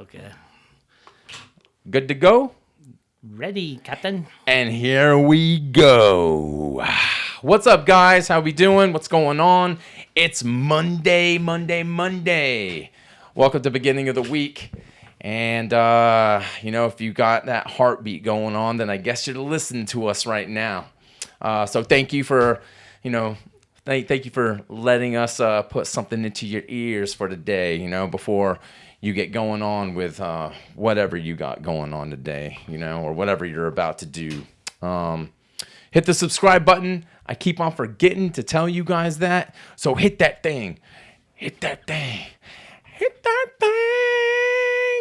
Okay. Good to go? Ready, Captain. And here we go. What's up, guys? How we doing? What's going on? It's Monday. Welcome to the beginning of the week. And, if you got that heartbeat going on, then I guess you're listening to us right now. So thank you for, thank you for letting us put something into your ears for today, before you get going on with whatever you got going on today, or whatever you're about to do. Hit the subscribe button. I keep on forgetting to tell you guys that. So hit that thing.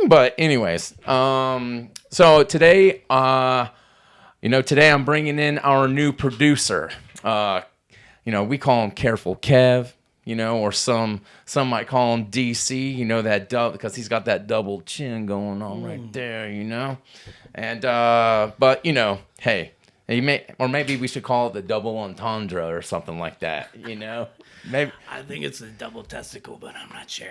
But anyways, so today, today I'm bringing in our new producer. We call him Careful Kev. Or some might call him DC, that because he's got that double chin going on right there, And but hey, maybe we should call it the double entendre or something like that, Maybe I think it's a double testicle, but I'm not sure.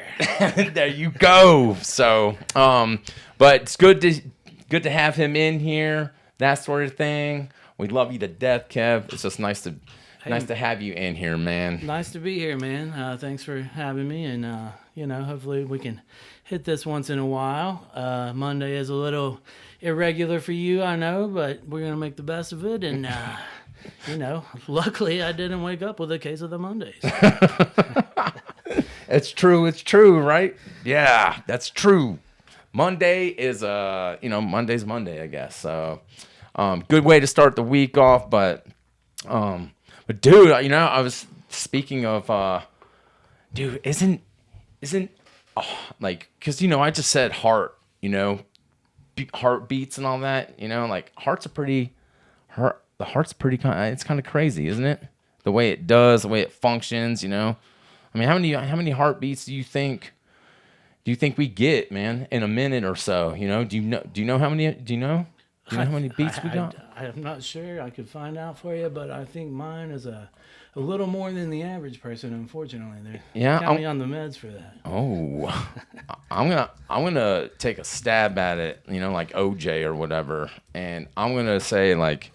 There you go. So, but it's good to have him in here, that sort of thing. We love you to death, Kev. It's just nice to have you in here, man. Nice to be here, man. Thanks for having me, and hopefully we can hit this once in a while. Monday is a little irregular for you, I know, but we're gonna make the best of it. And luckily I didn't wake up with a case of the Mondays. It's true, right? Yeah, that's true. Monday is Monday's Monday, I guess. So, good way to start the week off, but dude, I was speaking of, dude, isn't because I just said heart, heartbeats and all that, heart's pretty it's kind of crazy, isn't it? The way it does, the way it functions, I mean, how many heartbeats do you think we get, man, in a minute or so? Do you know how many how many beats we got? I'm not sure. I could find out for you, but I think mine is a little more than the average person. Unfortunately, they got me on the meds for that. Oh, I'm gonna take a stab at it. Like OJ or whatever, and I'm gonna say like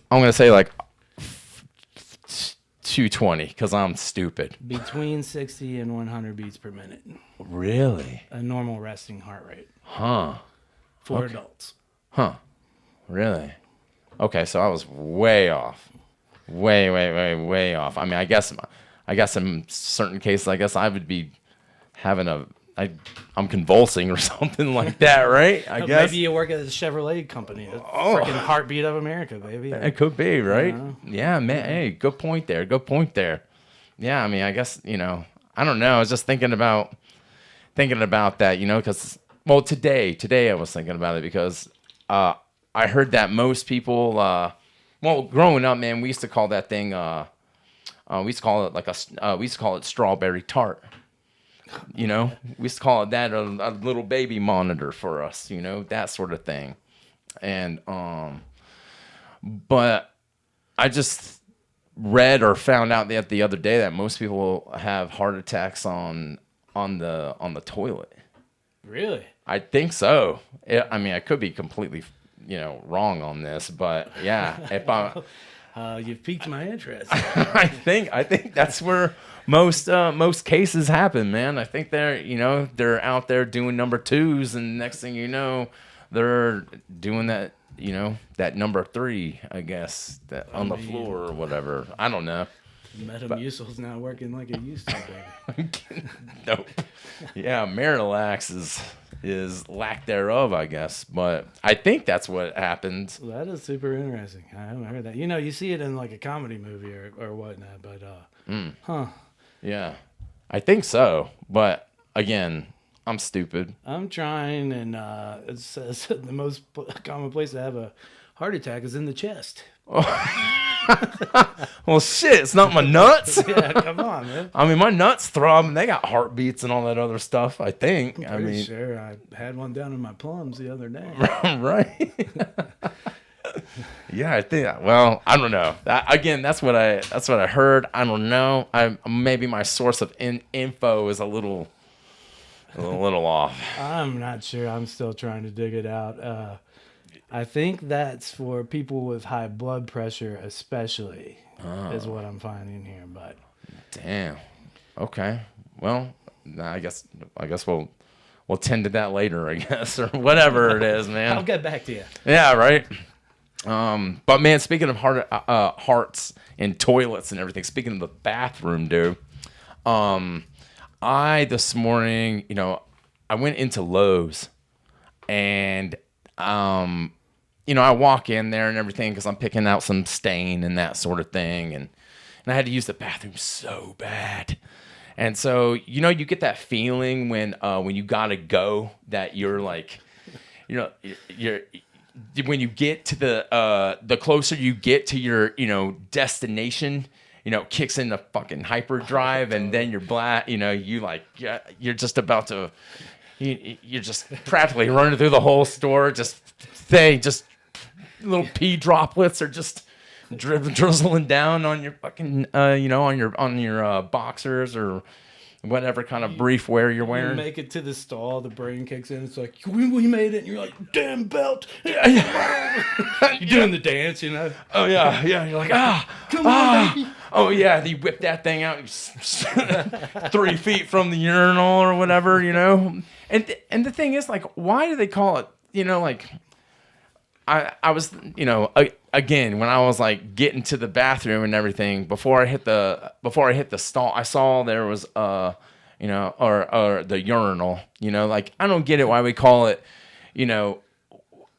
220 because I'm stupid. Between 60 and 100 beats per minute. Really? A normal resting heart rate. Huh. For adults. Huh. Really? Okay, so I was way off. Way off. I mean, I guess in certain cases, I would be having I'm convulsing or something like that, right? I guess. Maybe you work at the Chevrolet company. The freaking heartbeat of America, baby. It could be, right? Yeah, man. Hey, good point there. Yeah, I mean, I guess, I don't know. I was just thinking about that, because, well, today I was thinking about it because I heard that most people, growing up, man, we used to call that thing, we used to call it strawberry tart. We used to call it that, a little baby monitor for us, that sort of thing. And, but I just read or found out that the other day that most people have heart attacks on the toilet. Really? I think so. I could be completely, wrong on this, but yeah, if you've piqued my interest. I think that's where most cases happen, man. I think they're out there doing number twos, and next thing you know, they're doing that, that number three, I guess, that on the floor or whatever. I don't know. Metamucil's not working like it used to, baby. Nope. Yeah, Miralax is lack thereof, I guess. But I think that's what happened. Well, that is super interesting. I haven't heard that. You see it in like a comedy movie or whatnot, but huh. Yeah, I think so. But again, I'm stupid. I'm trying, and it says the most common place to have a heart attack is in the chest. Well, shit, it's not my nuts. Yeah, come on, man. I mean, my nuts throb, and they got heartbeats and all that other stuff, I think. I'm pretty sure I had one down in my plums the other day. Right. Yeah, I think. Well, I don't know. Again, that's what I heard. I don't know. Maybe my source of info is a little a little off. I'm not sure. I'm still trying to dig it out. I think that's for people with high blood pressure, especially, is what I'm finding here. But damn. Okay. Well, I guess we'll tend to that later, I guess, or whatever it is, man. I'll get back to you. Yeah, right. But man, speaking of hearts and toilets and everything, speaking of the bathroom, dude, I this morning, I went into Lowe's and, I walk in there and everything because I'm picking out some stain and that sort of thing. And I had to use the bathroom so bad. And so, you get that feeling when you gotta go that you're like, you're when you get to the closer you get to your, destination, kicks in the fucking hyperdrive, and then you're just about to, you're just practically running through the whole store, just little pee droplets are just drizzling down on your fucking, on your boxers or whatever kind of brief wear you're wearing. You make it to the stall, the brain kicks in. It's like, we made it. And you're like, damn belt. You're doing the dance, Oh, yeah. You're like, come on, baby. Oh, yeah. You whip that thing out 3 feet from the urinal or whatever, And the thing is, like, why do they call it, I was, again, when I was like getting to the bathroom and everything, before I hit the stall, I saw there was or the urinal, like I don't get it why we call it,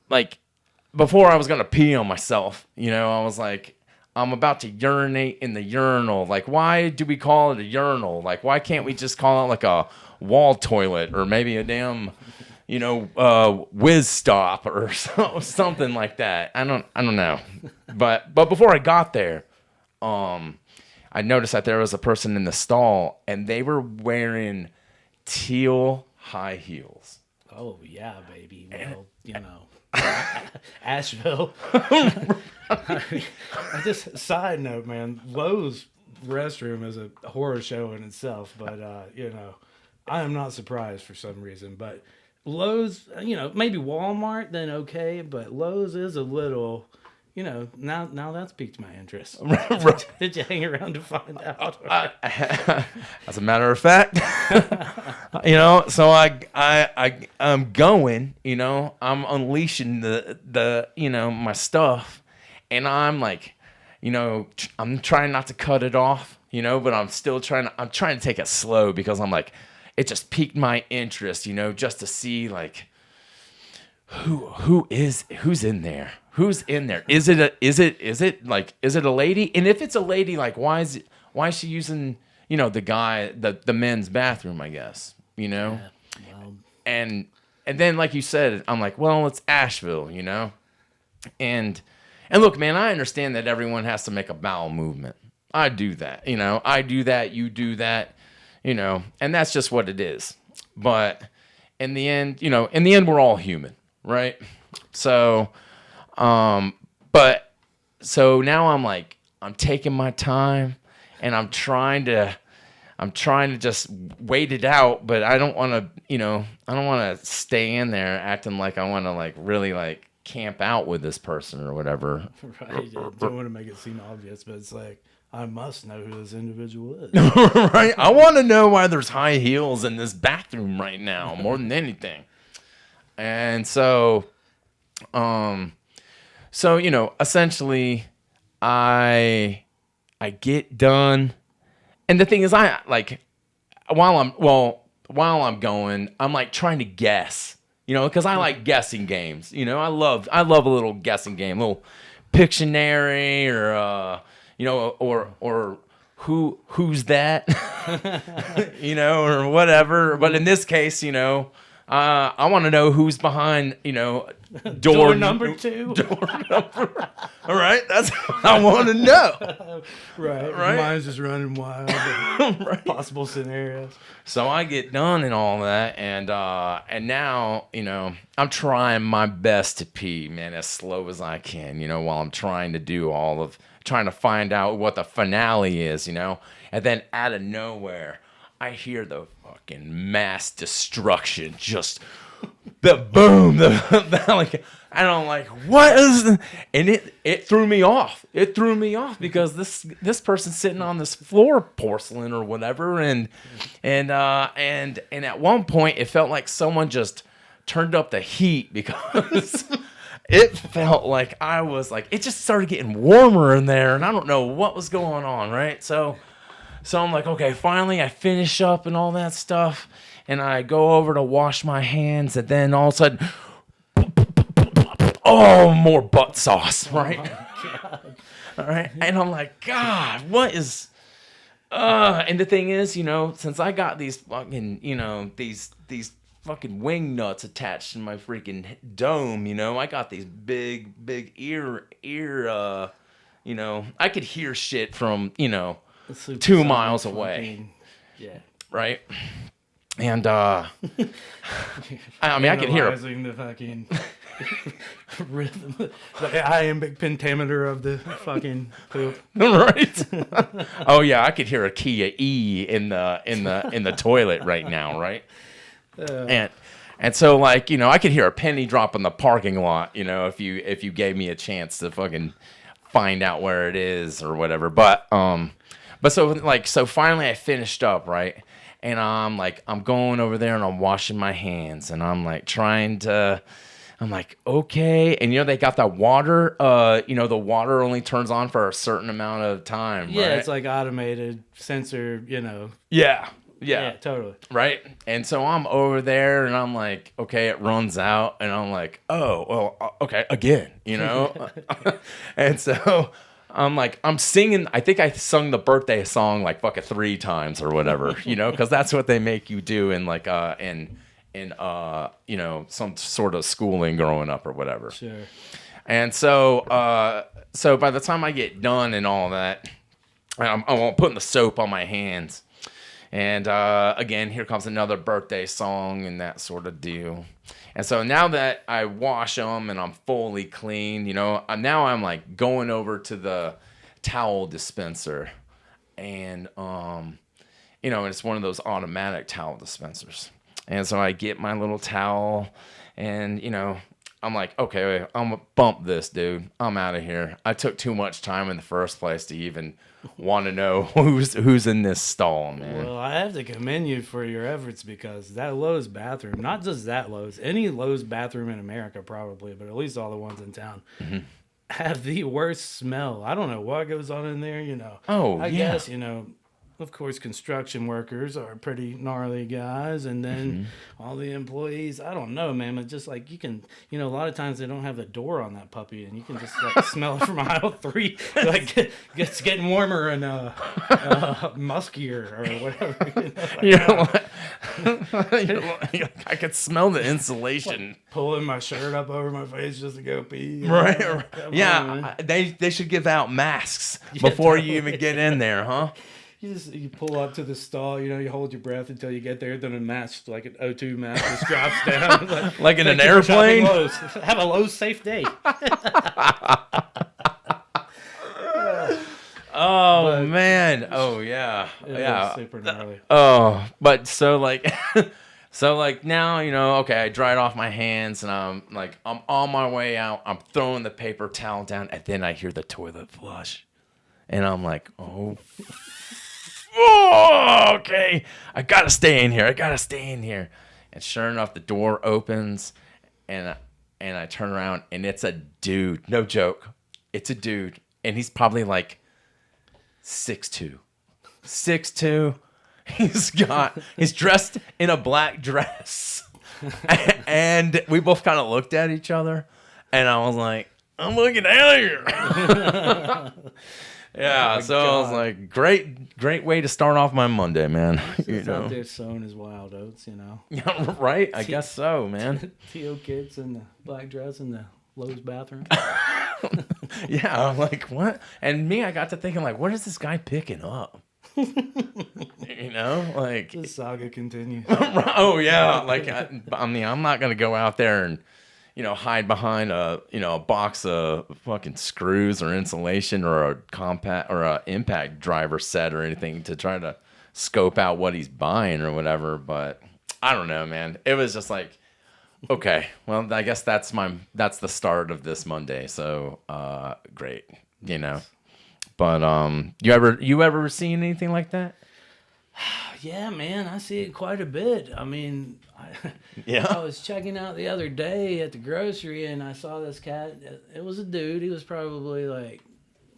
like before I was gonna pee on myself, I was like, I'm about to urinate in the urinal. Like, why do we call it a urinal? Like, why can't we just call it like a wall toilet or maybe a damn whiz stop or something like that. I don't know. But before I got there, I noticed that there was a person in the stall and they were wearing teal high heels. Oh yeah, baby. Well, Asheville. Just side note, man. Lowe's restroom is a horror show in itself, but I am not surprised for some reason, but Lowe's, maybe Walmart, then okay, but Lowe's is a little, now that's piqued my interest. Did you hang around to find out? As a matter of fact, so I'm going, I'm unleashing the my stuff, and I'm like, I'm trying not to cut it off, but I'm still trying to take it slow because I'm like, it just piqued my interest, just to see like who's in there? Who's in there? Is it a lady? And if it's a lady, like why is she using, the guy, the men's bathroom, I guess, Yeah, well. And then like you said, I'm like, well, it's Asheville, And look, man, I understand that everyone has to make a bowel movement. I do that, I do that, you do that. And that's just what it is. But in the end, we're all human, right? So, so now I'm like, I'm taking my time and I'm trying to just wait it out, but I don't want to stay in there acting like I want to like really like camp out with this person or whatever. Right. Don't want to make it seem obvious, but it's like, I must know who this individual is. Right? I want to know why there's high heels in this bathroom right now, more than anything. And so, essentially, I get done, and the thing is, I like while I'm going, I'm like trying to guess, because I like guessing games. I love a little guessing game, little Pictionary or. Or who's that, or whatever. But in this case, I want to know who's behind, door number 2. All right, that's what I want to know. Right. Mine's just running wild. Right. Possible scenarios. So I get done and all that, and now, I'm trying my best to pee, man, as slow as I can, while I'm trying to find out what the finale is, and then out of nowhere, I hear the fucking mass destruction, just the boom, like, and I'm like, what is? And it threw me off. It threw me off because this person's sitting on this floor porcelain or whatever, and at one point it felt like someone just turned up the heat because it felt like I was like, it just started getting warmer in there, and I don't know what was going on, right? So I'm like, okay, finally I finish up and all that stuff, and I go over to wash my hands, and then all of a sudden, oh, more butt sauce, right? Oh, God. All right, and I'm like, God, what is? And the thing is, since I got these fucking, these fucking wing nuts attached to my freaking dome, I got these big ear, I could hear shit from, 2 miles away. Yeah. Right? And, I mean, I could hear analyzing the fucking rhythm, the iambic pentameter of the fucking poop. Right? Oh yeah, I could hear a key, a E in the toilet right now, right? And so, like, I could hear a penny drop in the parking lot, if you gave me a chance to fucking find out where it is or whatever. But so finally I finished up, right? And I'm going over there and I'm washing my hands and I'm like I'm like, okay. And they got that water, the water only turns on for a certain amount of time, Yeah, right? it's like automated sensor, Yeah, totally. right? And so I'm over there and I'm like, okay, it runs out. And I'm like, oh, well, okay, again, And so I'm like, I'm singing. I think I sung the birthday song like fucking 3 times or whatever, because that's what they make you do in like, in some sort of schooling growing up or whatever. Sure. And so by the time I get done and all that, I'm putting the soap on my hands. And again, here comes another birthday song and that sort of deal. And so now that I wash them and I'm fully clean, now I'm like going over to the towel dispenser. And, and it's one of those automatic towel dispensers. And so I get my little towel and, I'm like, okay, wait, I'm going to bump this, dude. I'm out of here. I took too much time in the first place to even want to know who's in this stall, man. Well, I have to commend you for your efforts because that Lowe's bathroom, not just that Lowe's, any Lowe's bathroom in America probably, but at least all the ones in town, have the worst smell. I don't know what goes on in there, Oh, I yeah. guess, of course, construction workers are pretty gnarly guys, and then all the employees. I don't know, man. But just like you can, a lot of times they don't have the door on that puppy, and you can just like smell it from aisle 3. Like it's getting warmer and muskier or whatever. I could smell the insulation. Pulling my shirt up over my face just to go pee. Right? Yeah. They should give out masks before you even get in there, huh? You pull up to the stall, you hold your breath until you get there, then a mask, like an O2 mask, just drops down. Like in an airplane? Have a Lowe's safe day. Oh, man. Oh, yeah. Yeah. Super gnarly. Oh, but so now, okay, I dried off my hands and I'm on my way out. I'm throwing the paper towel down and then I hear the toilet flush. And I'm like, oh, okay, I gotta stay in here. And sure enough, the door opens, and I turn around, and it's a dude. No joke, it's a dude, and he's probably like 6'2". 6'2". He's dressed in a black dress, and we both kind of looked at each other, and I was like, I'm looking out of here. Yeah, so God. I was like, great way to start off my Monday, man. Out there sowing his wild oats, Yeah, right. I guess so, man. T.O. kids in the black dress in the Lowe's bathroom. Yeah, I'm like, what? And me, I got to thinking, like, what is this guy picking up? Like the saga continues. Oh yeah, like I'm not gonna go out there and hide behind a box of fucking screws or insulation or a compact or a impact driver set or anything to try to scope out what he's buying or whatever. But I don't know, man. It was just like, okay, well, I guess that's the start of this Monday. So great, you know. But you ever seen anything like that? Yeah, man, I see it quite a bit. I mean, I was checking out the other day at the grocery, and I saw this cat. It was a dude. He was probably like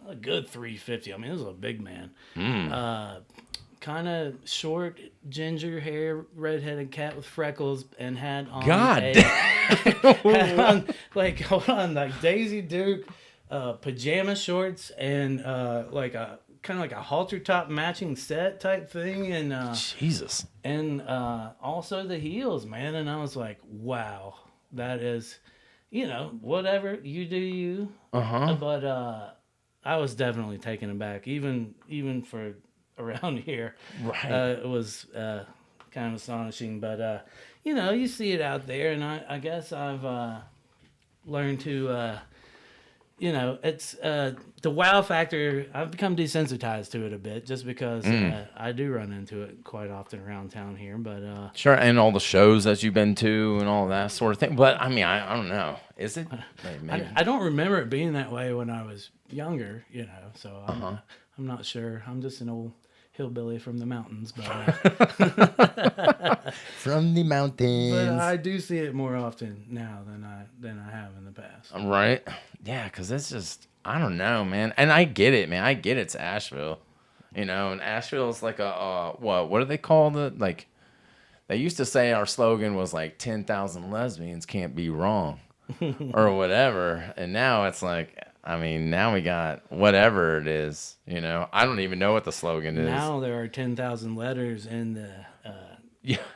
a good 350. I mean, he was a big man. Kind of short, ginger hair, redheaded cat with freckles, and had on hold on, like Daisy Duke pajama shorts and like a kind of like a halter top matching set type thing, and Jesus, and also the heels, man. And I was like, wow, that is, whatever you do, you. But I was definitely taken aback, even for around here. Right. It was kind of astonishing, but you see it out there, and I guess I've learned to. It's the wow factor. I've become desensitized to it a bit just because I do run into it quite often around town here. But sure, and all the shows that you've been to and all that sort of thing. But I mean, I don't know. Is it? Maybe. I don't remember it being that way when I was younger. So I'm not sure. I'm just an old hillbilly from the mountains, but from the mountains. But I do see it more often now than I have in the past. Right? Yeah, because it's just, I don't know, man. And I get it, man. I get it's Asheville, and Asheville is like what do they call it? Like, they used to say our slogan was like 10,000 lesbians can't be wrong, or whatever. And now it's like, I mean, now we got whatever it is, I don't even know what the slogan is. Now there are 10,000 letters in the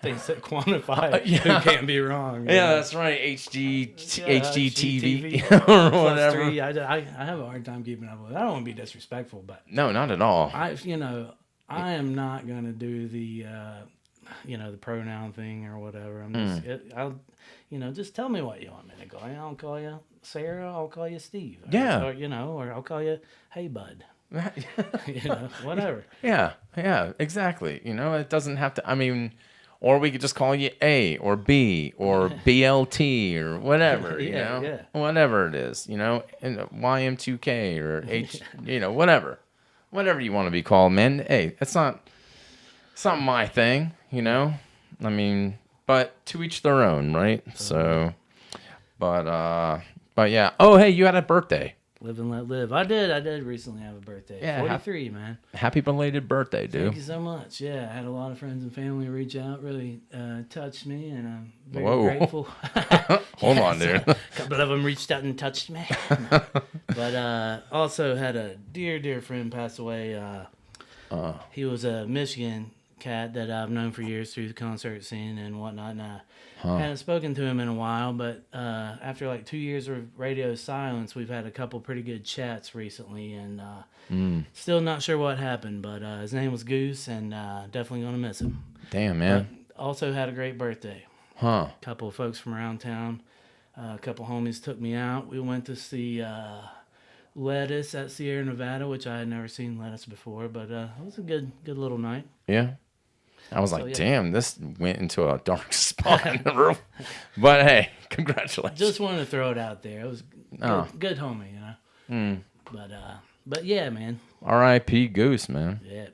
things that quantify who can't be wrong. Yeah, that's right. HGTV or whatever. 3, I have a hard time keeping up with it. I don't want to be disrespectful, but no, not at all. I am not going to do the the pronoun thing or whatever. I'm just just tell me what you want me to call you. I'll call you Sarah. I'll call you Steve. Or I'll call you Hey Bud. Whatever. Yeah, exactly. It doesn't have to. I mean, or we could just call you A or B or BLT or whatever. Whatever it is. And YM2K or H. Whatever you want to be called, man. Hey, it's not my thing. I mean, but to each their own, right? So, but yeah. Oh, hey, you had a birthday. Live and let live. I did recently have a birthday. Yeah, 43, man. Happy belated birthday, dude. Thank you so much. Yeah, I had a lot of friends and family reach out. Really touched me, and I'm very grateful. Hold on, dude. A couple of them reached out and touched me. But also had a dear friend pass away. He was a Michigan cat that I've known for years through the concert scene and whatnot, and I hadn't spoken to him in a while, but after like 2 years of radio silence, we've had a couple pretty good chats recently, and still not sure what happened, but his name was Goose, and definitely gonna miss him. Damn, man. But also had a great birthday. A couple of folks from around town, a couple homies took me out. We went to see Lettuce at Sierra Nevada, which I had never seen Lettuce before, but it was a good little night. Yeah. I was damn, this went into a dark spot in the room. But hey, congratulations. Just wanted to throw it out there. It was good homie, But yeah, man. R.I.P. Goose, man. Yeah.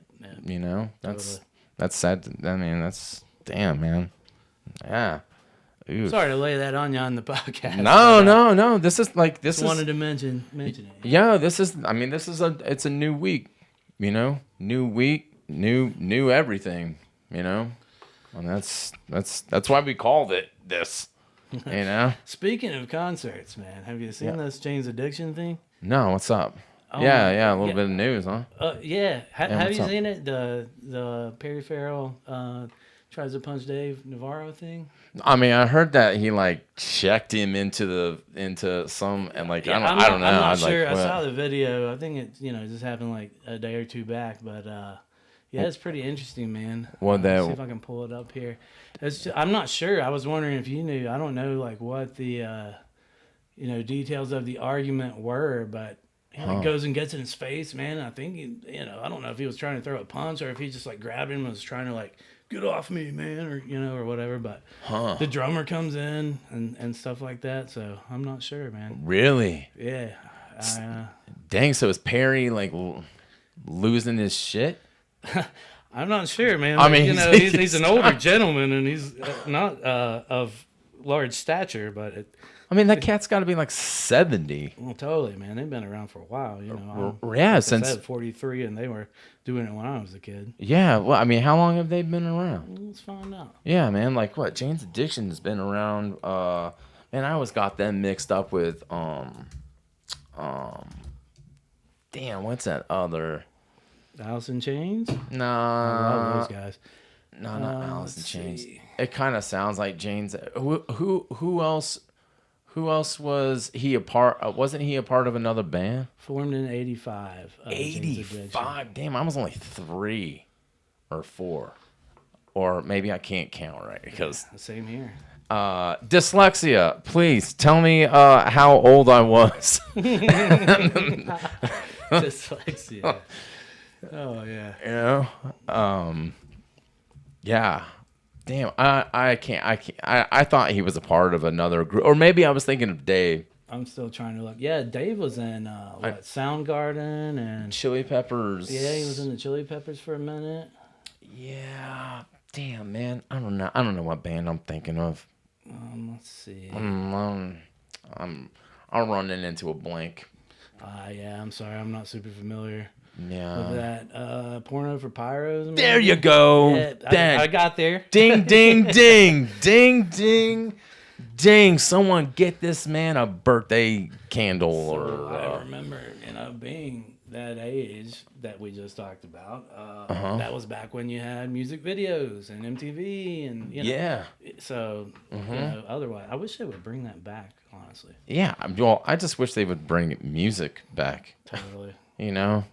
That's sad. I mean, that's damn, man. Yeah. Oof. Sorry to lay that on you on the podcast. No. This is like this. Just wanted to mention it. Yeah, this is. I mean, it's a new week. New week, new everything. And that's why we called it this. Speaking of concerts, man, have you seen this Jane's Addiction thing? No, what's up? Yeah, a little bit of news, huh? Yeah. Have you seen it? The Perry Farrell tries to punch Dave Navarro thing. I mean, I heard that he like checked him into some and like I don't know. I'm not sure. I saw the video. I think it just happened like a day or two back, but yeah, it's pretty interesting, man. Well, see if I can pull it up here. I'm not sure. I was wondering if you knew. I don't know like what the details of the argument were, but He like goes and gets in his face, man. I think I don't know if he was trying to throw a punch or if he just like grabbed him and was trying to like get off me, man, or or whatever. But the drummer comes in and stuff like that. So I'm not sure, man. Really? Yeah. Dang. So is Perry like losing his shit? I'm not sure, man. I mean, he's an older gentleman and he's not of large stature, but that cat's got to be like 70. Well, totally, man. They've been around for a while, Since 43, and they were doing it when I was a kid. Yeah, well, how long have they been around? Let's find out. Yeah, man. Like what? Jane's Addiction has been around. Man, I always got them mixed up with damn, what's that other? Alice in Chains? No, I love those guys. No, not Alice in Chains. It kind of sounds like Jane's. Who else? Who else was he a part? Wasn't he a part of another band? Formed in '85. 85. Damn, I was only 3 or 4, or maybe I can't count right because same here. Dyslexia. Please tell me how old I was. Dyslexia. Oh yeah. Yeah. Damn. I can't. I thought he was a part of another group, or maybe I was thinking of Dave. I'm still trying to look. Yeah, Dave was in Soundgarden and Chili Peppers. Yeah, he was in the Chili Peppers for a minute. Yeah. Damn, man. I don't know what band I'm thinking of. Let's see. I'm running into a blank. Yeah, I'm sorry. I'm not super familiar with Yeah. that. Porno for Pyros. Maybe? There you go. Yeah, I got there. Ding, ding, ding. Ding, ding, ding. Someone get this man a birthday candle. I remember, being that age that we just talked about. That was back when you had music videos and MTV and, Yeah. So, otherwise, I wish they would bring that back, honestly. Yeah. Well, I just wish they would bring music back. Totally. No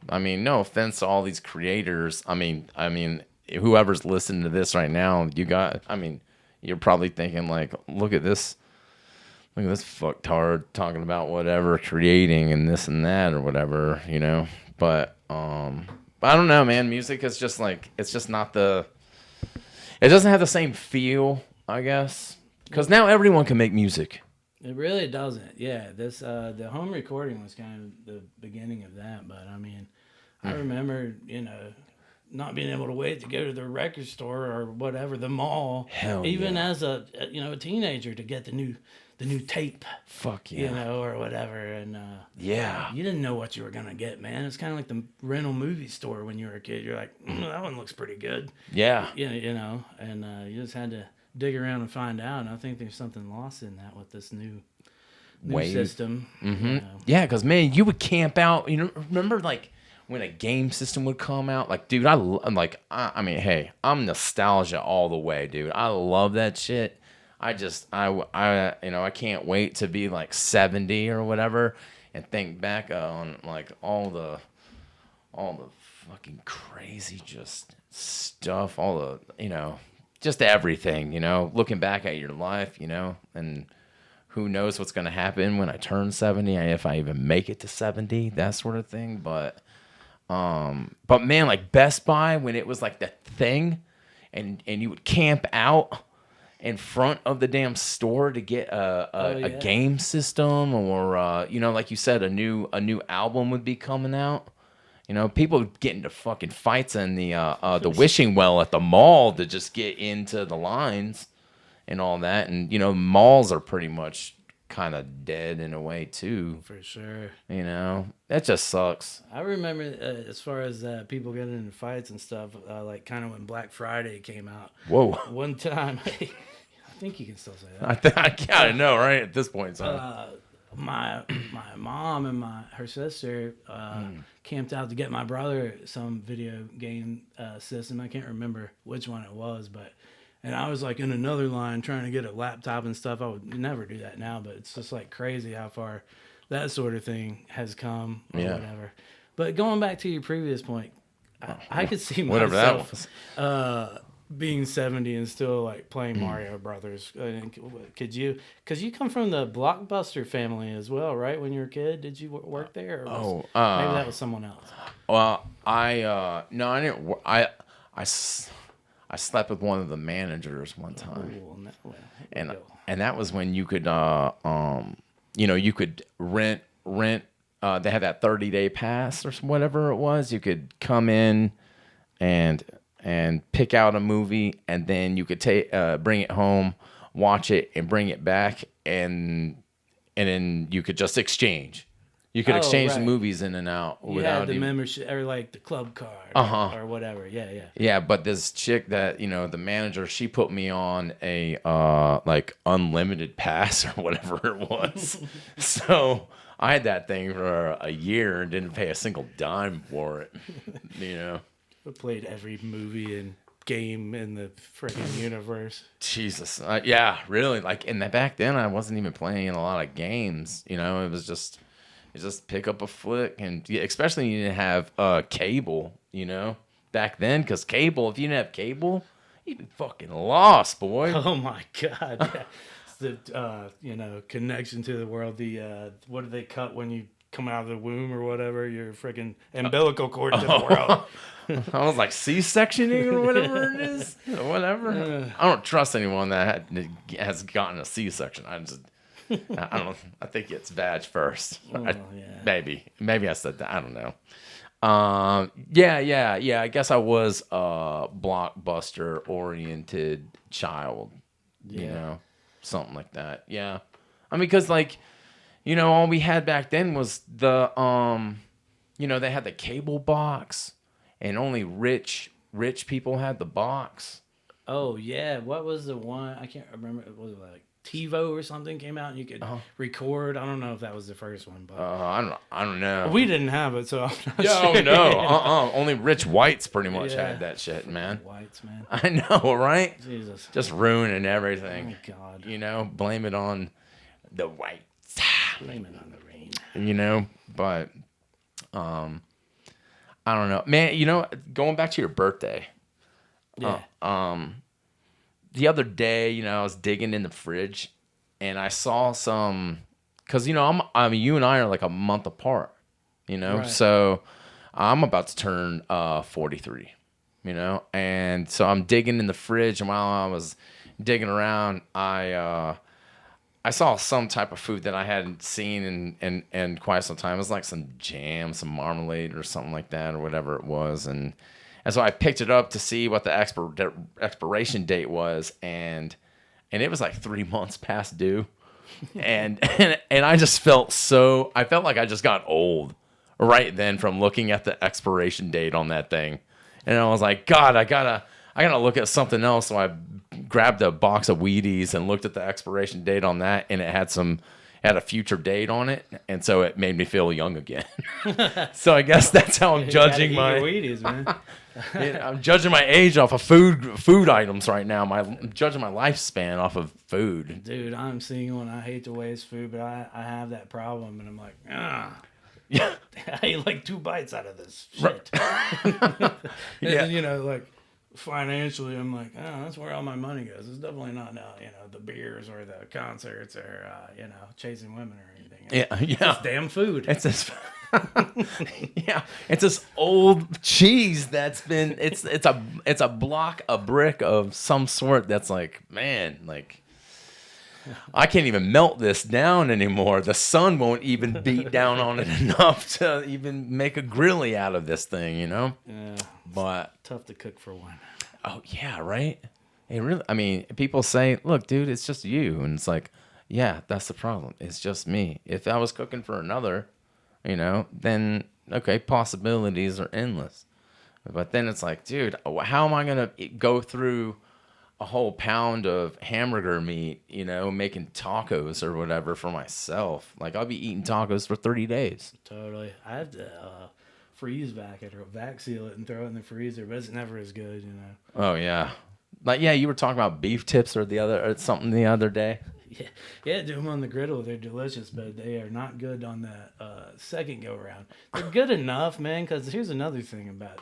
offense to all these creators. Whoever's listening to this right now, you're probably thinking like, look at this fucktard talking about whatever, creating and this and that or whatever, But I don't know, man. Music is just like, it's just not it doesn't have the same feel, I guess. Because now everyone can make music. It really doesn't. Yeah, the home recording was kind of the beginning of that. But I remember, not being able to wait to go to the record store or whatever, the mall. Hell even yeah. as a teenager to get the new tape. Fuck yeah. Or whatever. And yeah, you didn't know what you were gonna get, man. It's kind of like the rental movie store when you were a kid. You're like, that one looks pretty good. Yeah. And you just had to dig around and find out. And I think there's something lost in that with this new system. Mm-hmm. Yeah, because man, you would camp out. Remember like when a game system would come out? Like, dude, hey, I'm nostalgia all the way, dude. I love that shit. I can't wait to be like 70 or whatever and think back on like all the fucking crazy just stuff, all the just everything, looking back at your life, and who knows what's going to happen when I turn 70, if I even make it to 70, that sort of thing. But man, like Best Buy, when it was like the thing and you would camp out in front of the damn store to get a game system or, like you said, a new album would be coming out. People would get into fucking fights in the wishing well at the mall to just get into the lines and all that. And, malls are pretty much kind of dead in a way, too. For sure. That just sucks. I remember as far as people getting into fights and stuff, like kind of when Black Friday came out. Whoa. One time, I think you can still say that. I gotta know, right? At this point, my mom and her sister camped out to get my brother some video game system. I can't remember which one it was, and I was like in another line trying to get a laptop and stuff. I would never do that now, but it's just like crazy how far that sort of thing has come or whatever. But going back to your previous point, I could see myself being 70 and still like playing Mario Brothers. Could you? Because you come from the Blockbuster family as well, right? When you were a kid, did you work there? Or maybe that was someone else. Well, no, I didn't. I slept with one of the managers one time, and that was when you could you could rent. They had that 30-day pass or whatever it was. You could come in and pick out a movie, and then you could bring it home, watch it, and bring it back, and then you could just exchange. You could exchange the movies in and out without the membership or like the club card or whatever. Yeah. Yeah, but this chick that the manager, she put me on a like unlimited pass or whatever it was. So I had that thing for a year and didn't pay a single dime for it. I played every movie and game in the freaking universe. Jesus, yeah, really. Like back then, I wasn't even playing a lot of games. It was just. You just pick up a flick, and especially you didn't have cable, back then. Because cable, if you didn't have cable, you'd be fucking lost, boy. Oh my god, yeah. The connection to the world. The what do they cut when you come out of the womb or whatever? Your freaking umbilical cord to the world. I was like C-sectioning or whatever it is, whatever. I don't trust anyone that has gotten a C-section. I don't. I think it's vag first. Yeah. Maybe I said that. I don't know. Yeah. I guess I was a blockbuster oriented child. Something like that. Yeah. I mean, because all we had back then was the they had the cable box, and only rich people had the box. Oh yeah, what was the one? I can't remember. It was like TiVo or something came out and you could record. I don't know if that was the first one, but I don't know. We didn't have it, so I'm not sure. Oh no, only rich whites pretty much had that shit, man. Whites, man. I know, right? Jesus, just ruining everything. Oh God. Blame it on the whites. Blame it on the rain. But I don't know, man. Going back to your birthday. Yeah. The other day, I was digging in the fridge, and I saw some, because you and I are like a month apart, Right. So I'm about to turn 43, and so I'm digging in the fridge, and while I was digging around, I saw some type of food that I hadn't seen in quite some time. It was like some jam, some marmalade, or something like that, or whatever it was, and so I picked it up to see what the expiration date was, and it was like 3 months past due, and I just felt I felt like I just got old right then from looking at the expiration date on that thing, and I was like, God, I gotta look at something else. So I grabbed a box of Wheaties and looked at the expiration date on that, and it had a future date on it, and so it made me feel young again. So I guess that's how I'm judging my Wheaties, man. I'm judging my age off of food items right now. I'm judging my lifespan off of food. Dude, I'm single and I hate to waste food, but I have that problem, and I'm like, yeah, I ate like 2 bites out of this shit. Yeah, like financially, I'm like, that's where all my money goes. It's definitely not the beers or the concerts or chasing women or anything. Yeah. It's damn food. It's this. Yeah, it's this old cheese that's been. It's a brick of some sort that's like, man, like I can't even melt this down anymore. The sun won't even beat down on it enough to even make a grilly out of this thing, Yeah. But Tough to cook for one. Oh yeah, right. It really. I mean, people say, "Look, dude, it's just you," and it's like, yeah, that's the problem. It's just me. If I was cooking for another, then okay, possibilities are endless. But then it's like, dude, how am I gonna go through a whole pound of hamburger meat, making tacos or whatever for myself? Like, I'll be eating tacos for 30 days. Totally. I have to freeze vac it or vac seal it and throw it in the freezer, but it's never as good, Oh yeah. Like, yeah, you were talking about beef tips or something the other day. Yeah, do them on the griddle. They're delicious, but they are not good on the second go around. They're good enough, man. Because here's another thing about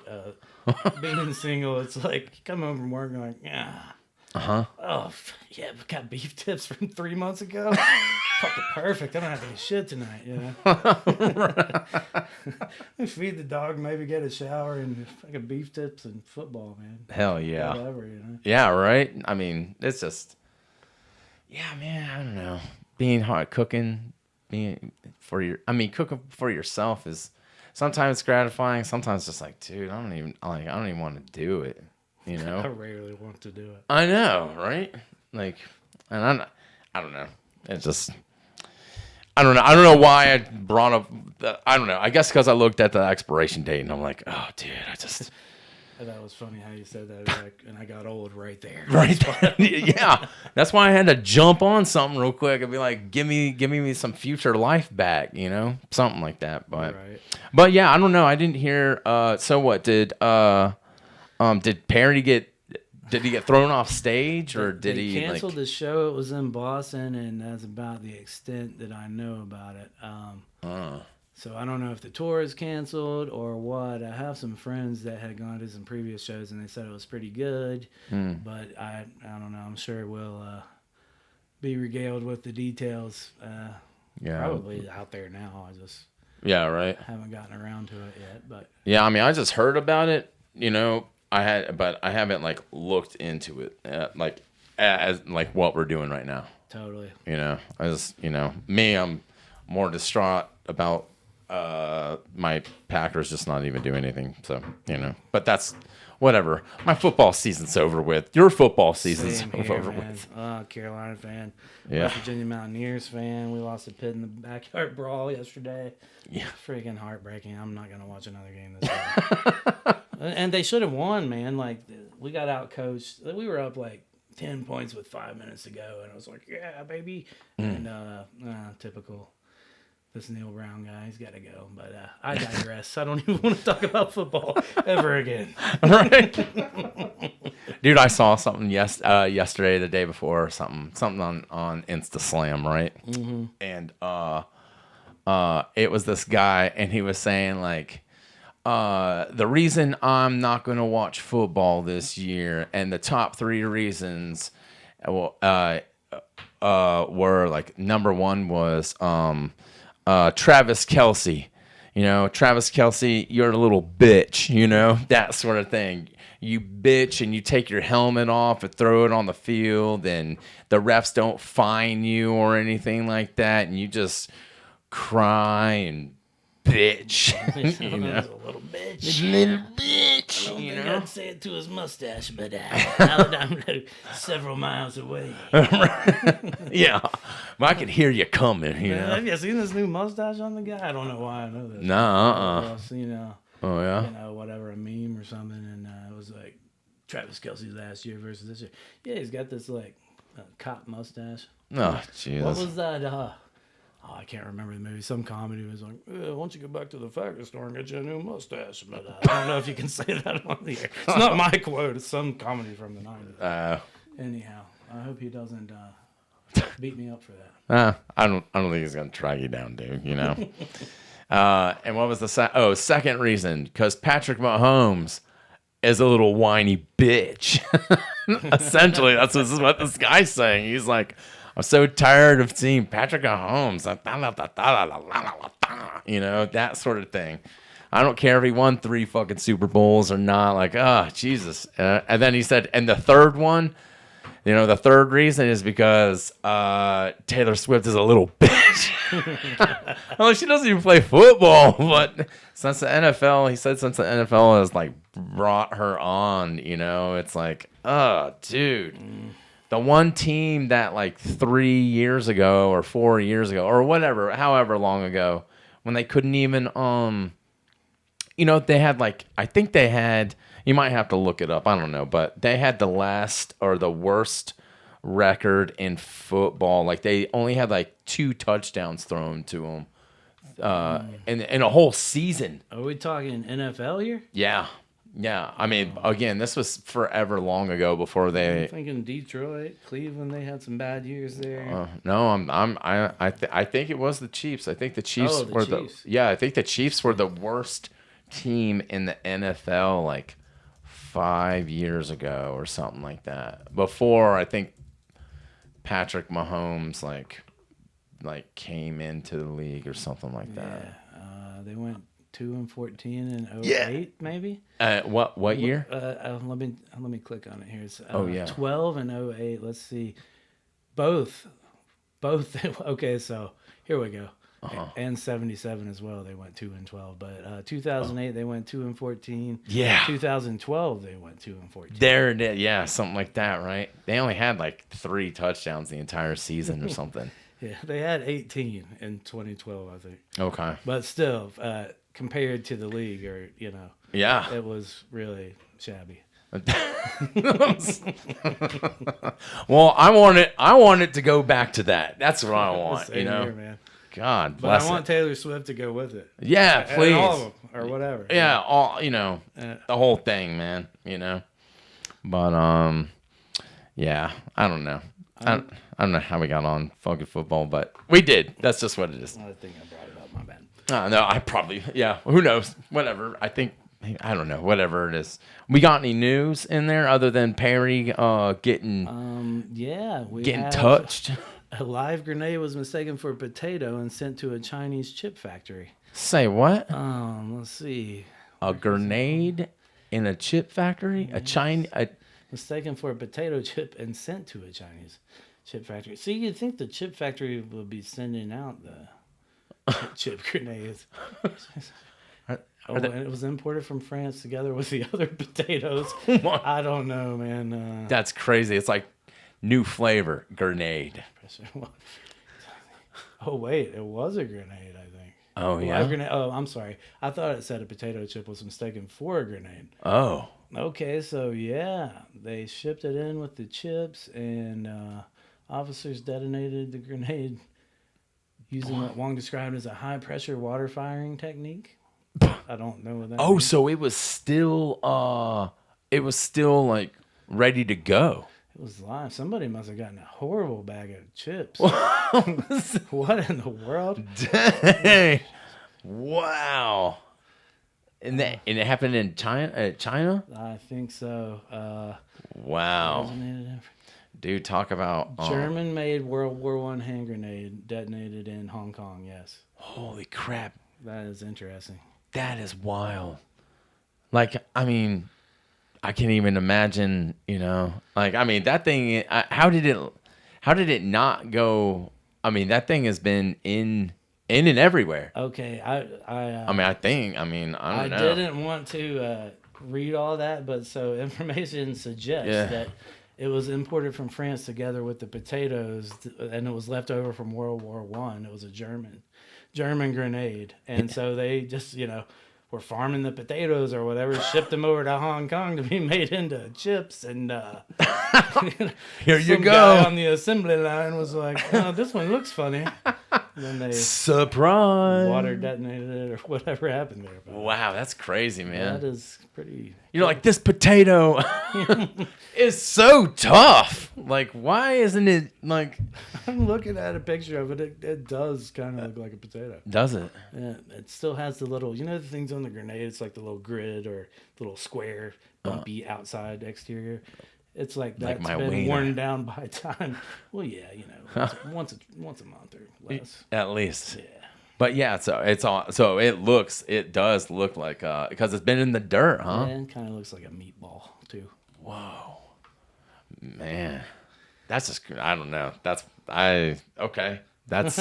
being single. It's like you come home from work and like, yeah, oh yeah, we got beef tips from 3 months ago. Fucking perfect. I don't have to eat shit tonight. You know. Feed the dog, maybe get a shower, and fucking beef tips and football, man. Hell yeah. Whatever, you know. Yeah, right. I mean, it's just. Yeah, man. I don't know. Being hard cooking, cooking for yourself is sometimes gratifying. Sometimes just like, dude, I don't even want to do it. You know. I rarely want to do it. I know, right? Like, and I don't know. It's just. I don't know. I don't know why I brought up. I don't know. I guess because I looked at the expiration date and I'm like, oh, dude, I just. I thought it was funny how you said that. Like, and I got old right there. Right. Yeah. That's why I had to jump on something real quick and be like, give me some future life back, you know, something like that. But yeah, I don't know. I didn't hear. So what did Perry get? Did he get thrown off stage, or did he canceled the show? It was in Boston, and that's about the extent that I know about it. So I don't know if the tour is canceled or what. I have some friends that had gone to some previous shows, and they said it was pretty good. But I don't know. I'm sure we'll be regaled with the details. Probably out there now. I just haven't gotten around to it yet. But yeah, I mean, I just heard about it. You know. But I haven't like looked into it, as what we're doing right now. Totally. You know, I'm more distraught about my Packers just not even doing anything. So but that's whatever. My football season's over with. Your football season's over with. Carolina fan. Yeah. West Virginia Mountaineers fan. We lost a pit in the backyard brawl yesterday. Yeah. Freaking heartbreaking. I'm not gonna watch another game this year. And they should have won, man. Like, we got out coached. We were up like 10 points with 5 minutes to go, and I was like, yeah, baby. And typical. This Neil Brown guy, he's got to go. But I digress. I don't even want to talk about football ever again. Right. Dude, I saw something yesterday, the day before, or something on InstaSlam, right? Mm-hmm. And it was this guy, and he was saying like, the reason I'm not going to watch football this year, and the top 3 reasons, were like, number 1 was Travis Kelce. You know, Travis Kelce, you're a little bitch. You know, that sort of thing. You bitch and you take your helmet off and throw it on the field, and the refs don't fine you or anything like that, and you just cry and bitch. You know? A little bitch. Little bitch. I don't you think know? I'd say it to his mustache, but I'm several miles away. Yeah. Well, I could hear you coming, you know. Have you seen this new mustache on the guy? I don't know why I know this. No, Oh, yeah? Whatever, a meme or something, and it was like Travis Kelce's last year versus this year. Yeah, he's got this, like, cop mustache. Oh, Jesus. What was that? I can't remember the movie. Some comedy was like, why don't you go back to the factory store and get you a new mustache? But I don't know if you can say that on the air. It's not my quote. It's some comedy from the 90s. Anyhow, I hope he doesn't beat me up for that. I don't think he's gonna track you down, dude. You know. And what was the second reason? Because Patrick Mahomes is a little whiny bitch. Essentially, that's what this guy's saying. He's like, I'm so tired of seeing Patrick Mahomes, you know, that sort of thing. I don't care if he won 3 fucking Super Bowls or not. Like, Jesus. And then he said, and the third one, you know, the third reason is because Taylor Swift is a little bitch. Well, she doesn't even play football, but since the NFL, he said since the NFL has, like, brought her on, you know, it's like, dude. The one team that, like, 3 years ago or 4 years ago or whatever, however long ago, when they couldn't even, you know, they had, like, I think they had, you might have to look it up, I don't know, but they had the last or the worst record in football. Like, they only had, like, 2 touchdowns thrown to them in a whole season. Are we talking NFL here? Yeah. Yeah, I mean, again, this was forever long ago before I'm they. thinking Detroit, Cleveland. They had some bad years there. No, I think it was the Chiefs. I think the Chiefs Oh, the were Chiefs. I think the Chiefs were the worst team in the NFL like 5 years ago or something like that. Before I think Patrick Mahomes like came into the league or something like that. Yeah, they went 2-14 in Yeah. 08, maybe. What year? Let me click on it here. It's, Oh, yeah. 12 and 08. Let's see, both. Okay, so here we go. And 77 as well. They went 2-12. But 2008 they went 2-14. Yeah. 2012 they went 2-14. There it is. Yeah, something like that, right? They only had like 3 touchdowns the entire season or something. Yeah, they had 18 in 2012, I think. Okay. But still, compared to the league, or Yeah. it was really shabby. Well, I want it to go back to that. That's what I want, Same here, man. God But bless I want it. Taylor Swift to go with it. Yeah, And please. all of them, or whatever. Yeah, all the whole thing, man. But yeah, I don't know. I don't know how we got on fucking football, but we did. That's just what it is. I think I brought it up. My bad. No, I probably Who knows? Whatever. I don't know. Whatever it is. We got any news in there other than Perry getting We getting have touched? A live grenade was mistaken for a potato and sent to a Chinese chip factory. Say what? Let's see. A grenade in a chip factory? Mistaken for a potato chip and sent to a Chinese chip factory. See, you'd think the chip factory would be sending out the chip grenades. And it was imported from France together with the other potatoes. I don't know, man. That's crazy. It's like new flavor grenade. Oh, wait. It was a grenade, I think. Oh, yeah? Live grenade. Oh, I'm sorry. I thought it said a potato chip was mistaken for a grenade. Oh. Okay, so yeah. They shipped it in with the chips, and officers detonated the grenade using what Wong described as a high-pressure water firing technique. I don't know what that means. So it was still like ready to go. It was live. Somebody must have gotten a horrible bag of chips. What in the world? Dang. Wow. And it happened in China? I think so. Wow. Dude, talk about German-made World War I hand grenade detonated in Hong Kong. Yes. Holy crap. That is interesting. That is wild. Like, I mean, I can't even imagine, like, I mean, that thing, how did it not go? I mean, that thing has been in and everywhere. Okay. I don't know. I didn't want to read all that, but so information suggests that it was imported from France together with the potatoes, and it was left over from World War I. It was a German grenade, and so they just were farming the potatoes or whatever, shipped them over to Hong Kong to be made into chips, and here you some go. guy on the assembly line was like, "Oh, this one looks funny." And then they surprise water detonated it or whatever happened there. But wow, that's crazy, man. that is pretty. Like, this potato is so tough. Like, why isn't it like? I'm looking at a picture of it. It does kind of look like a potato. Does it? Yeah, it still has the little, the things on the grenade. It's like the little grid or little square, bumpy outside exterior. It's like that's my been wiener. worn down by time. Well, yeah, once a month or less. At least. Yeah. But yeah, so it does look like because it's been in the dirt, huh? Yeah, it kind of looks like a meatball too. Whoa, man, that's just I don't know. Okay. That's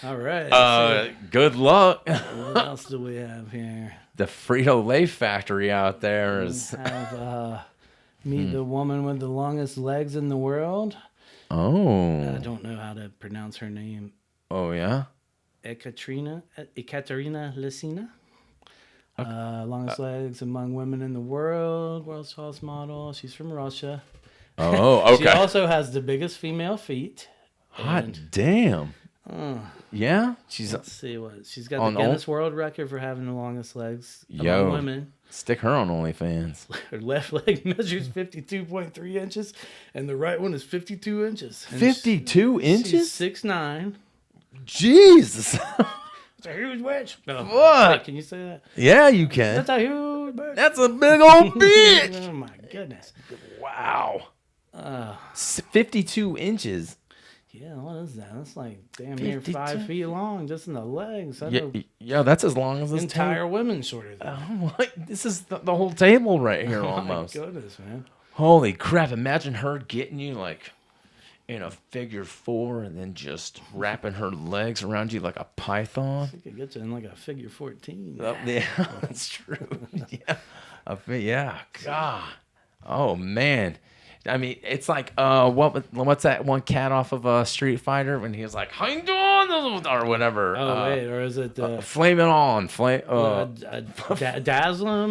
all right. Good luck. What else do we have here? The Frito-Lay factory out there is. We have meet the woman with the longest legs in the world. Oh. I don't know how to pronounce her name. Oh yeah. Ekaterina Lysina. Longest legs among women in the world. World's tallest model. She's from Russia. Oh, okay. She also has the biggest female feet. Hot damn. Yeah, she's Let's see what she's got. On The Guinness World Record for having the longest legs among women. Stick her on OnlyFans. Her left leg measures 52.3 inches, and the right one is 52 inches. 52 inches? She's 6'9". Jesus. It's a huge bitch. No. What? Wait, can you say that? Yeah, you can. That's a huge bitch. That's a big old bitch. Oh my goodness. Wow. 52 inches. Yeah, what is that? That's like damn near 52. 5 feet long, just in the legs. Yeah, that's as long as this entire women shorter than that. Oh, what? This is the whole table right here almost. My goodness, man. Holy crap. Imagine her getting you like in a figure 4 and then just wrapping her legs around you like a python. She could get you in like a figure 14. Yeah, that's true. Yeah. Yeah. God. Oh, man. I mean, it's like what's that one cat off of Street Fighter when he was like, "How you doing?" or whatever. Oh wait, or is it Flame It On? Dazzlem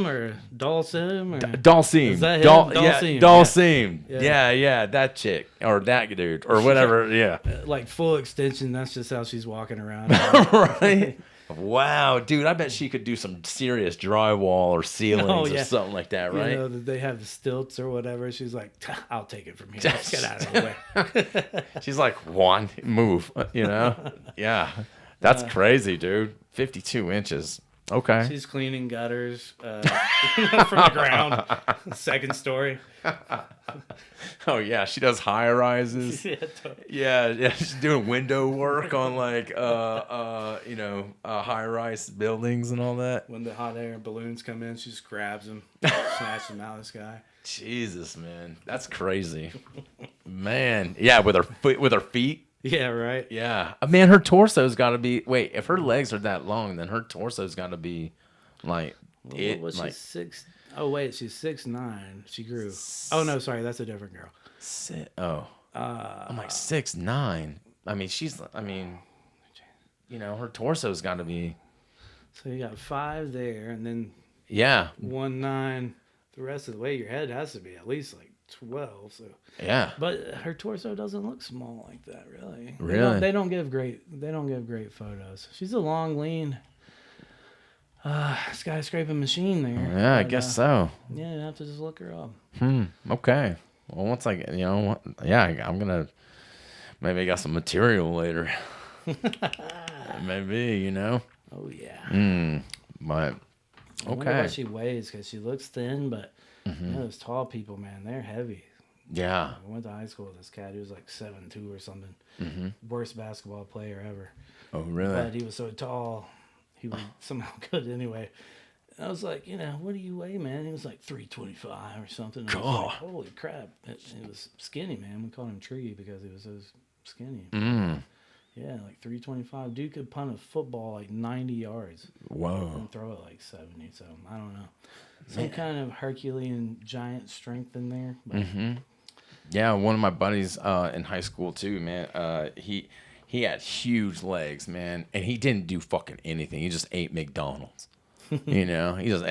or Dulcim or Dalsim? Is that him? Dalsim. Dalsim. Yeah. Yeah, that chick or that dude or whatever. Yeah. Like full extension. That's just how she's walking around. Right. Wow, dude, I bet she could do some serious drywall or ceilings or something like that, right? You know, that they have the stilts or whatever. She's like, I'll take it from here. Let's get out of the way. She's like, one, move, you know? Yeah, that's crazy, dude. 52 inches. Okay. She's cleaning gutters from the ground. Second story. Oh yeah, she does high rises. Yeah, she's doing window work on like high rise buildings and all that. When the hot air balloons come in, she just grabs them, snatches them out of the sky. Jesus, man, that's crazy. Man, yeah, with her feet. Yeah, right. Yeah, man, her torso's got to be. Wait, if her legs are that long, then her torso's got to be like she 6? Oh wait, she's 6'9". She grew. Oh no, sorry, that's a different girl. I'm like 6'9". I mean, her torso's got to be. So you got 5 there, and then 1'9". The rest of the way, your head has to be at least like 12. So yeah, but her torso doesn't look small like that, really. Really, they don't give great photos. She's a long, lean. Skyscraping machine there. Yeah, I guess so. Yeah, you have to just look her up. Okay. Well, once I'm gonna maybe I got some material later. Maybe, Oh yeah. But I wonder what she weighs because she looks thin, but those tall people, man, they're heavy. Yeah. I went to high school with this cat. He was like 7'2" or something. Worst basketball player ever. Oh, really? But he was so tall. He was somehow good anyway. And I was like, what do you weigh, man? He was like 325 or something. And I was like, holy crap. He was skinny, man. We called him Tree because he was so skinny. Yeah, like 325. Dude could punt a football like 90 yards. Whoa. And throw it like 70. So, I don't know. Some kind of Herculean giant strength in there. But. Yeah, one of my buddies in high school too, man. He had huge legs, man, and he didn't do fucking anything. He just ate McDonald's. He just.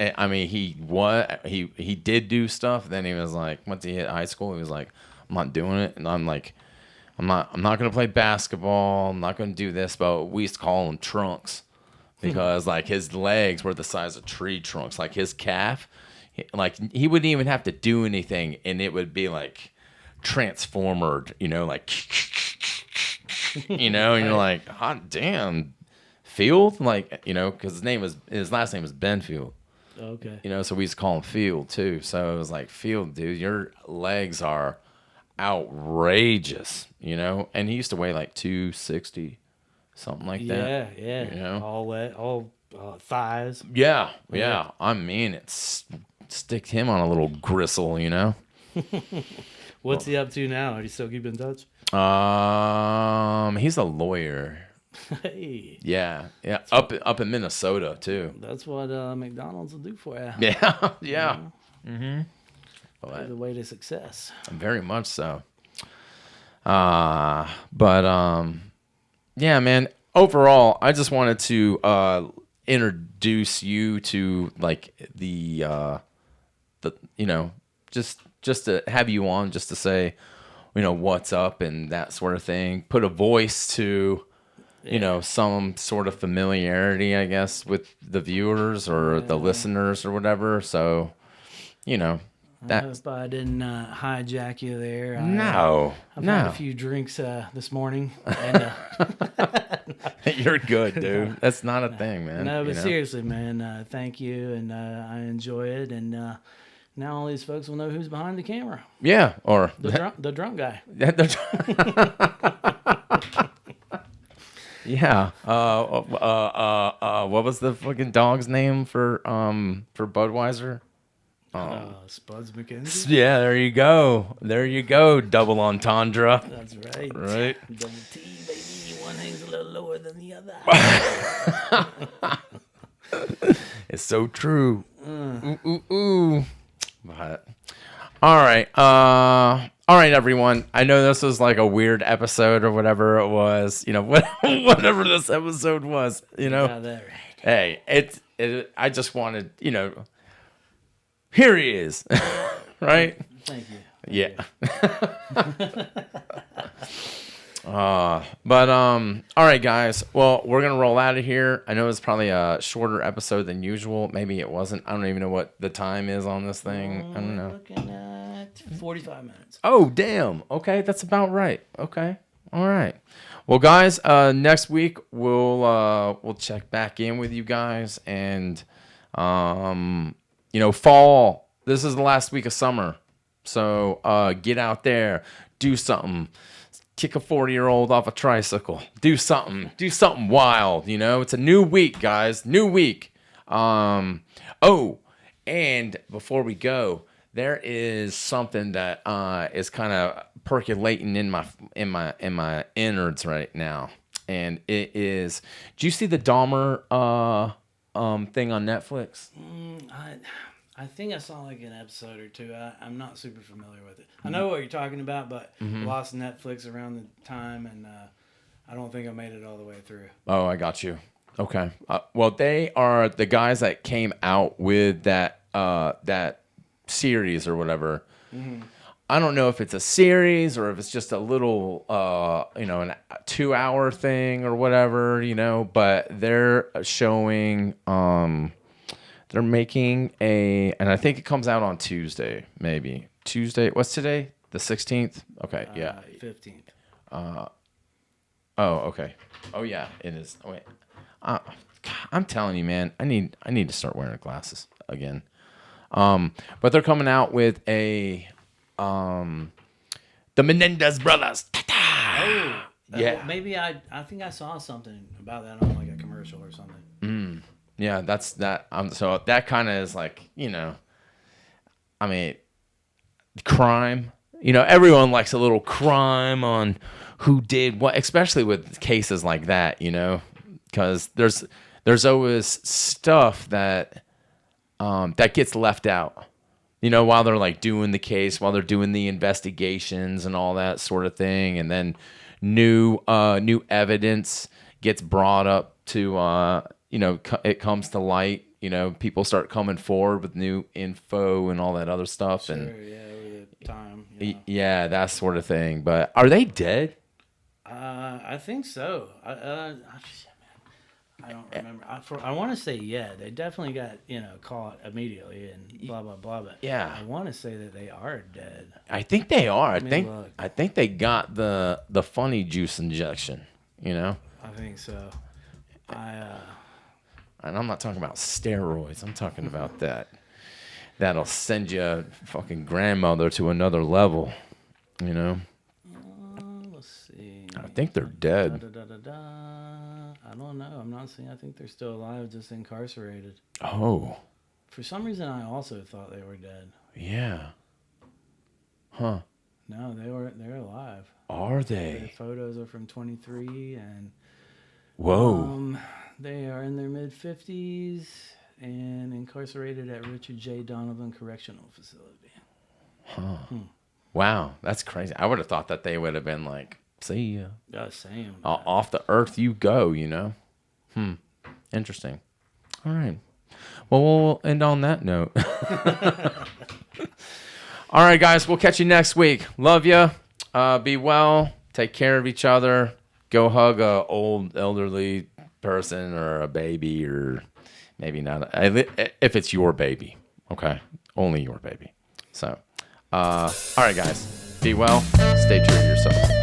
He did do stuff. Then he was like, once he hit high school, he was like, I'm not doing it. And I'm like, I'm not gonna play basketball. I'm not gonna do this. But we used to call him Trunks because like his legs were the size of tree trunks. Like his calf, he wouldn't even have to do anything, and it would be like transformered. Like. And you're like, hot damn, Field, because his last name was Benfield. Okay. So we used to call him Field too. So it was like, Field, dude, your legs are outrageous, And he used to weigh like 260, something like that. Yeah. All thighs. Yeah. I mean, stick him on a little gristle, What's he up to now? Are you still keeping in touch? He's a lawyer. Hey. Yeah. Up in Minnesota too. That's what McDonald's will do for you. Yeah. The way to success. Very much so. Yeah, man. Overall, I just wanted to introduce you to like the just to have you on, just to say, what's up and that sort of thing. Put a voice to you know, some sort of familiarity, I guess, with the viewers or the listeners or whatever. So, you know, I hope I didn't hijack you there. I've no. had a few drinks this morning. And, You're good, dude. That's not a thing, man. no, but seriously, man, thank you, and I enjoy it. And now all these folks will know who's behind the camera. Yeah, or The drunk guy. Yeah. What was the fucking dog's name for Budweiser? Spuds McKenzie. Yeah, there you go. There you go. Double entendre. That's right. Right. Double T, baby. One hangs a little lower than the other. It's so true. Ooh. But all right. All right, everyone. I know this was like a weird episode or whatever it was. You know, whatever this episode was. You know. Got that right. Hey, I just wanted, you know. Here he is, right? Thank you. Yeah. But all right, guys. Well, we're gonna roll out of here. I know it's probably a shorter episode than usual. Maybe it wasn't. I don't even know what the time is on this thing. I don't know. Looking at 45 minutes. Oh, damn. Okay, that's about right. Okay. All right. Well, guys, next week we'll check back in with you guys, and you know, fall. This is the last week of summer, so get out there, do something. Kick a 40-year-old off a tricycle. Do something wild. You know, it's a new week, guys. New week. Oh, and before we go, there is something that is kind of percolating in my innards right now, and it is. Do you see the Dahmer thing on Netflix? I think I saw like an episode or two. I'm not super familiar with it. I know what you're talking about, but lost Netflix around the time, and I don't think I made it all the way through. Oh, I got you. Okay. Well, they are the guys that came out with that series or whatever. Mm-hmm. I don't know if it's a series or if it's just a little, you know, a 2-hour thing or whatever, you know, but they're showing, they're making and I think it comes out on Tuesday, maybe. Tuesday. What's today? The 16th? Okay, yeah. 15th. Oh, okay. Oh, yeah, it is. Oh, wait. I'm telling you, man, I need to start wearing glasses again. But they're coming out with the Menendez brothers. Oh, yeah. Maybe I think I saw something about that on like a commercial or something. Yeah, that's that. So that kind of is like, you know, I mean, crime. You know, everyone likes a little crime on who did what, especially with cases like that. You know, because there's always stuff that that gets left out. You know, while they're like doing the case, while they're doing the investigations and all that sort of thing, and then new evidence gets brought up to. You know, it comes to light, you know, people start coming forward with new info and all that other stuff. Sure, and yeah, over the time. You know. Yeah, that sort of thing. But are they dead? I think so. I don't remember. I want to say, yeah, they definitely got, you know, caught immediately and blah, blah, blah. But yeah, I want to say that they are dead. I think they are. I I think they got the funny juice injection, you know? I think so. And I'm not talking about steroids. I'm talking about that'll send your fucking grandmother to another level, you know? Let's see. I think they're dead. I don't know. I'm not saying I think they're still alive, just incarcerated. Oh. For some reason, I also thought they were dead. Yeah. Huh. No, they're alive. Are they? Their photos are from 23 and whoa. They are in their mid-50s and incarcerated at Richard J. Donovan Correctional Facility. Huh. Wow, that's crazy. I would have thought that they would have been like, see ya. Same. Off the earth you go, you know? Interesting. All right. Well, we'll end on that note. All right, guys, we'll catch you next week. Love you. Be well. Take care of each other. Go hug a old elderly person or a baby, or maybe not. If it's your baby, okay, only your baby. So, all right, guys, be well. Stay true to yourself.